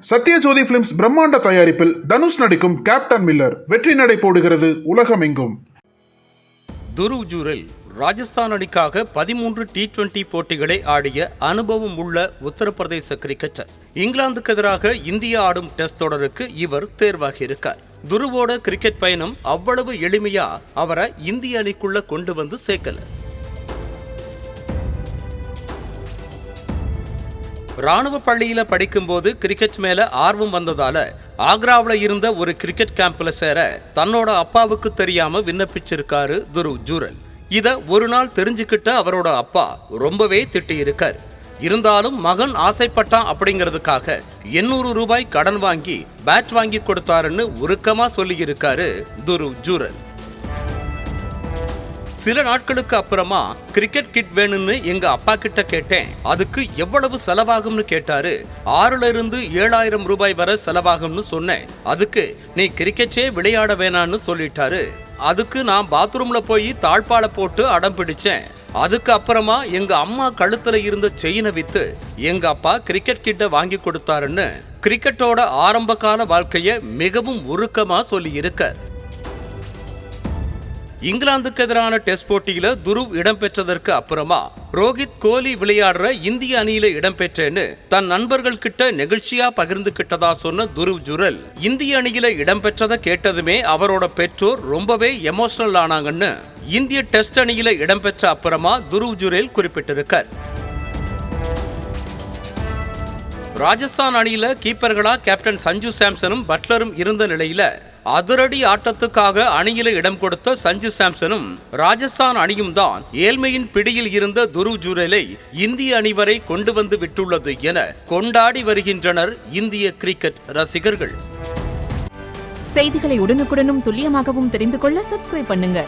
Sathyajothi films பிரம்மாண்ட தயாரிப்பில் தனுஷ் நடிக்கும் கேப்டன் மில்லர் வெற்றி நடை போடுகிறது உலகமெங்கும். துருவ் ஜூரெல் ராஜஸ்தான் அணிக்காக 13 T20 போட்டிகளை ஆடிய அனுபவம் உள்ள உத்தரப்பிரதேச கிரிக்கெட்டர். இங்கிலாந்துக்கு எதிராக இந்தியா ஆடும் டெஸ்ட் தொடருக்கு இவர் தேர்வாகியிருக்கார். துருவோட கிரிக்கெட் பயணம் அவ்வளவு எளிமையா அவரை இந்திய அணிக்குள்ள கொண்டு வந்து சேர்க்கல. ராணுவ பள்ளியில படிக்கும்போது கிரிக்கெட் மேல ஆர்வம் வந்ததால ஆக்ராவில் இருந்த ஒரு கிரிக்கெட் கேம்ப்ல சேர தன்னோட அப்பாவுக்கு தெரியாம விண்ணப்பிச்சிருக்காரு துருவ் ஜூரெல். இத ஒரு நாள் தெரிஞ்சுக்கிட்ட அவரோட அப்பா ரொம்பவே திட்டியிருக்கார். இருந்தாலும் மகன் ஆசைப்பட்டான் அப்படிங்கிறதுக்காக 800 ரூபாய் கடன் வாங்கி பேட் வாங்கி கொடுத்தாருன்னு உருக்கமா சொல்லியிருக்காரு துருவ் ஜூரெல். சில நாட்களுக்கு அப்புறமா கிரிக்கெட் கிட் வேணும்னு எங்க அப்பா கிட்ட கேட்டேன். அதுக்கு எவ்வளவு செலவாகும்னு கேட்டாரு. 6,000 இருந்து 7,000 ரூபாய் வரை செலவாகும்னு சொன்னேன். அதுக்கு நீ கிரிக்கெட்டே விளையாட வேணான்னு சொல்லிட்டாரு. அதுக்கு நான் பாத்ரூம்ல போய் தாழ்பால போட்டு அடம் பிடிச்சேன். அதுக்கு அப்புறமா எங்க அம்மா கழுத்துல இருந்த செயினை வித்து எங்க அப்பா கிரிக்கெட் கிட்ட வாங்கி கொடுத்தாருன்னு கிரிக்கெட்டோட ஆரம்ப கால வாழ்க்கைய மிகவும் உருக்கமா சொல்லி இருக்க. இங்கிலாந்துக்கு எதிரான டெஸ்ட் போட்டியில துருவ் இடம்பெற்றதற்கு அப்புறமா ரோஹித் கோலி விளையாடுற இந்திய அணியில இடம்பெற்றேன்னு தன் நண்பர்கள் கிட்ட நெகிழ்ச்சியா பகிர்ந்துகிட்டதா சொன்ன துருவ் ஜூரெல் இந்திய அணியில இடம்பெற்றதை கேட்டதுமே அவரோட பெற்றோர் ரொம்பவே எமோஷனல் ஆனாங்கன்னு இந்திய டெஸ்ட் அணியில இடம்பெற்ற அப்புறமா துருவ் ஜூரெல் குறிப்பிட்டிருக்கார். ராஜஸ்தான் அணியில கீப்பர்களா கேப்டன் சஞ்சு சாம்சனும் பட்லரும் இருந்த நிலையில அதிரடி ஆட்டத்துக்காக அணியில இடம் கொடுத்த சஞ்சு சாம்சனும் ராஜஸ்தான் அணியும் தான் ஏழ்மையின் பிடியில் இருந்த துருவ் ஜூரெலை இந்திய அணி வரை கொண்டு வந்து விட்டுள்ளது என கொண்டாடி வருகின்றனர் இந்திய கிரிக்கெட் ரசிகர்கள். செய்திகளை உடனுக்குடனும் துல்லியமாகவும் தெரிந்து கொள்ள சப்ஸ்கிரைப் பண்ணுங்க.